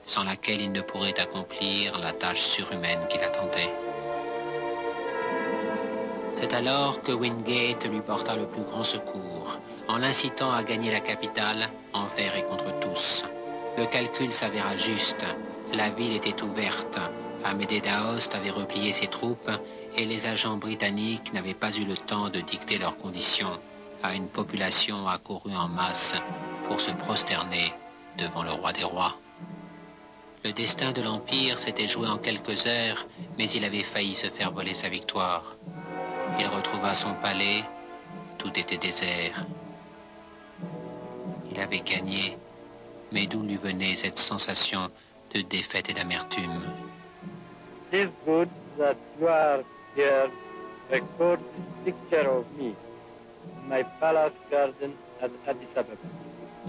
sans laquelle il ne pourrait accomplir la tâche surhumaine qui l'attendait. C'est alors que Wingate lui porta le plus grand secours, en l'incitant à gagner la capitale envers et contre tous. Le calcul s'avéra juste, la ville était ouverte, Amédée d'Aoste avait replié ses troupes et les agents britanniques n'avaient pas eu le temps de dicter leurs conditions à une population accourue en masse pour se prosterner devant le roi des rois. Le destin de l'Empire s'était joué en quelques heures, mais il avait failli se faire voler sa victoire. Il retrouva son palais, tout était désert. Il avait gagné, mais d'où lui venait cette sensation de défaite et d'amertume? It is good that you are here to record this picture of me in my palace garden at Addis Ababa.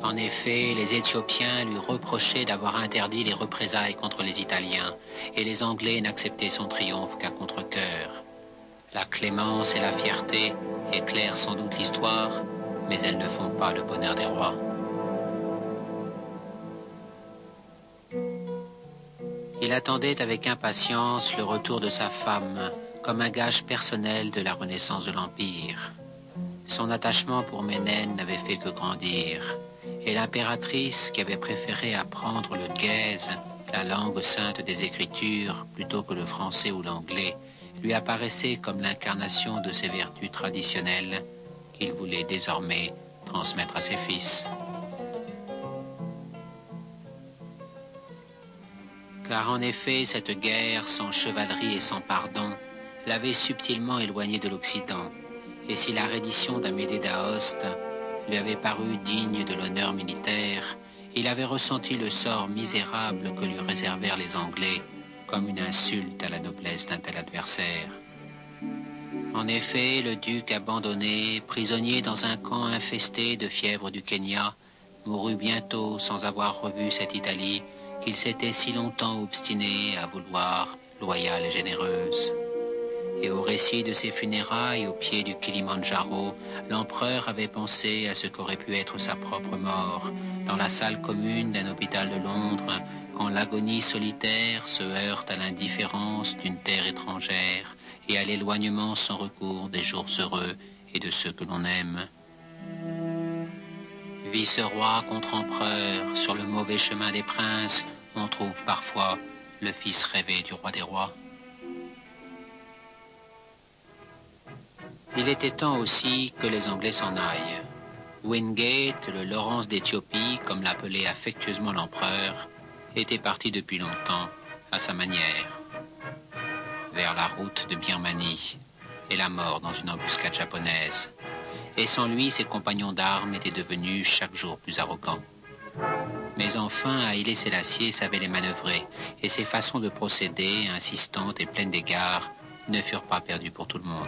En effet, les Éthiopiens lui reprochaient d'avoir interdit les représailles contre les Italiens, et les Anglais n'acceptaient son triomphe qu'à contre-cœur. La clémence et la fierté éclairent sans doute l'histoire, mais elles ne font pas le bonheur des rois. Il attendait avec impatience le retour de sa femme, comme un gage personnel de la renaissance de l'Empire. Son attachement pour Ménène n'avait fait que grandir, et l'impératrice, qui avait préféré apprendre le gaze, la langue sainte des Écritures, plutôt que le français ou l'anglais, lui apparaissait comme l'incarnation de ses vertus traditionnelles qu'il voulait désormais transmettre à ses fils. Car en effet, cette guerre sans chevalerie et sans pardon l'avait subtilement éloigné de l'Occident, et si la reddition d'Amédée d'Aoste lui avait paru digne de l'honneur militaire, il avait ressenti le sort misérable que lui réservèrent les Anglais comme une insulte à la noblesse d'un tel adversaire. En effet, le duc abandonné, prisonnier dans un camp infesté de fièvre du Kenya, mourut bientôt sans avoir revu cette Italie qu'il s'était si longtemps obstiné à vouloir loyale et généreuse. Et au récit de ses funérailles au pied du Kilimandjaro, l'empereur avait pensé à ce qu'aurait pu être sa propre mort, dans la salle commune d'un hôpital de Londres, quand l'agonie solitaire se heurte à l'indifférence d'une terre étrangère et à l'éloignement sans recours des jours heureux et de ceux que l'on aime. Vice-roi contre empereur, sur le mauvais chemin des princes, on trouve parfois le fils rêvé du roi des rois. Il était temps aussi que les Anglais s'en aillent. Wingate, le Laurence d'Éthiopie, comme l'appelait affectueusement l'empereur, était parti depuis longtemps, à sa manière, vers la route de Birmanie et la mort dans une embuscade japonaise. Et sans lui, ses compagnons d'armes étaient devenus chaque jour plus arrogants. Mais enfin, Haïlé Sélassié savait les manœuvrer, et ses façons de procéder, insistantes et pleines d'égards, ne furent pas perdues pour tout le monde.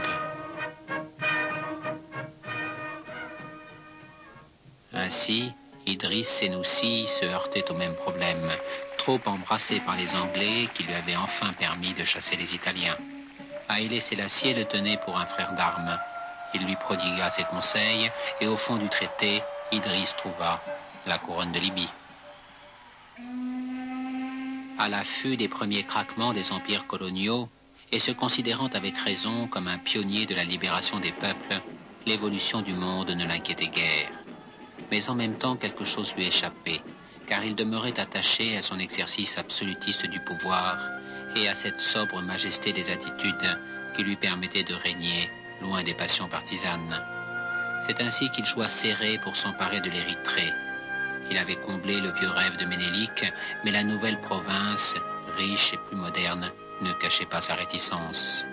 Ainsi, Idriss Sénoussi se heurtait au même problème, trop embrassé par les Anglais qui lui avaient enfin permis de chasser les Italiens. Haïlé Sélassié le tenait pour un frère d'armes. Il lui prodigua ses conseils, et au fond du traité, Idriss trouva la couronne de Libye. À l'affût des premiers craquements des empires coloniaux, et se considérant avec raison comme un pionnier de la libération des peuples, l'évolution du monde ne l'inquiétait guère. Mais en même temps, quelque chose lui échappait, car il demeurait attaché à son exercice absolutiste du pouvoir et à cette sobre majesté des attitudes qui lui permettait de régner loin des passions partisanes. C'est ainsi qu'il joua serré pour s'emparer de l'Érythrée. Il avait comblé le vieux rêve de Ménélique, mais la nouvelle province, riche et plus moderne, ne cachait pas sa réticence.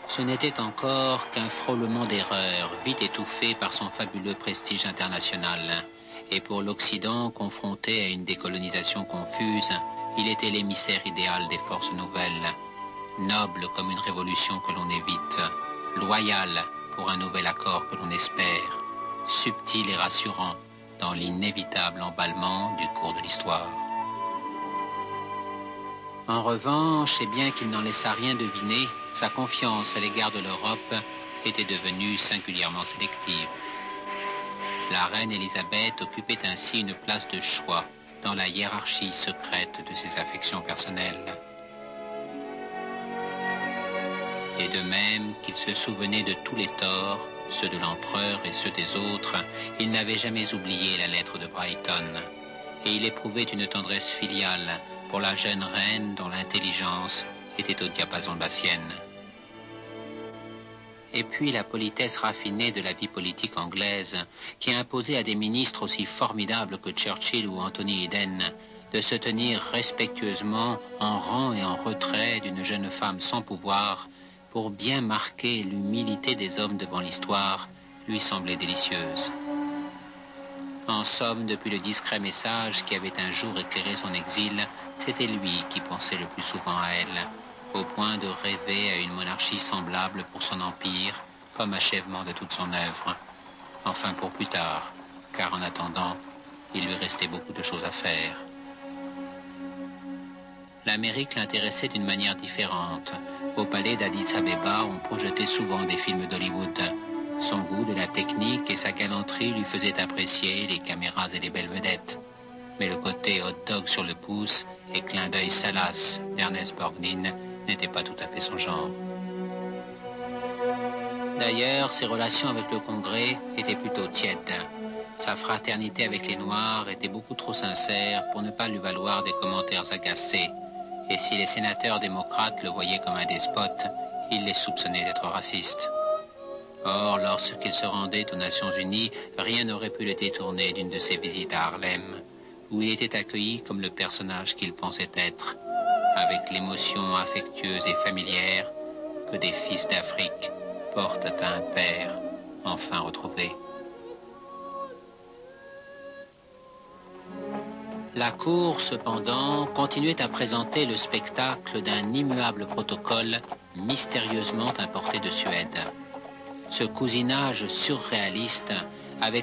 Ce n'était encore qu'un frôlement d'erreurs, vite étouffé par son fabuleux prestige international. Et pour l'Occident, confronté à une décolonisation confuse, il était l'émissaire idéal des forces nouvelles, noble comme une révolution que l'on évite, loyal pour un nouvel accord que l'on espère, subtil et rassurant dans l'inévitable emballement du cours de l'histoire. En revanche, et bien qu'il n'en laissât rien deviner, sa confiance à l'égard de l'Europe était devenue singulièrement sélective. La reine Élisabeth occupait ainsi une place de choix dans la hiérarchie secrète de ses affections personnelles. Et de même qu'il se souvenait de tous les torts, ceux de l'empereur et ceux des autres, il n'avait jamais oublié la lettre de Brighton. Et il éprouvait une tendresse filiale pour la jeune reine dont l'intelligence était au diapason de la sienne. Et puis la politesse raffinée de la vie politique anglaise, qui imposait à des ministres aussi formidables que Churchill ou Anthony Eden de se tenir respectueusement en rang et en retrait d'une jeune femme sans pouvoir, pour bien marquer l'humilité des hommes devant l'histoire, lui semblait délicieuse. En somme, depuis le discret message qui avait un jour éclairé son exil, c'était lui qui pensait le plus souvent à elle, au point de rêver à une monarchie semblable pour son empire, comme achèvement de toute son œuvre. Enfin pour plus tard, car en attendant, il lui restait beaucoup de choses à faire. L'Amérique l'intéressait d'une manière différente. Au palais d'Addis Abeba, on projetait souvent des films d'Hollywood. Son goût de la technique et sa galanterie lui faisaient apprécier les caméras et les belles vedettes. Mais le côté hot dog sur le pouce et clin d'œil salace d'Ernest Borgnine n'était pas tout à fait son genre. D'ailleurs, ses relations avec le Congrès étaient plutôt tièdes. Sa fraternité avec les Noirs était beaucoup trop sincère pour ne pas lui valoir des commentaires agacés. Et si les sénateurs démocrates le voyaient comme un despote, il les soupçonnait d'être raciste. Or, lorsqu'il se rendait aux Nations Unies, rien n'aurait pu le détourner d'une de ses visites à Harlem, où il était accueilli comme le personnage qu'il pensait être, avec l'émotion affectueuse et familière que des fils d'Afrique portent à un père enfin retrouvé. La cour, cependant, continuait à présenter le spectacle d'un immuable protocole mystérieusement importé de Suède. Ce cousinage surréaliste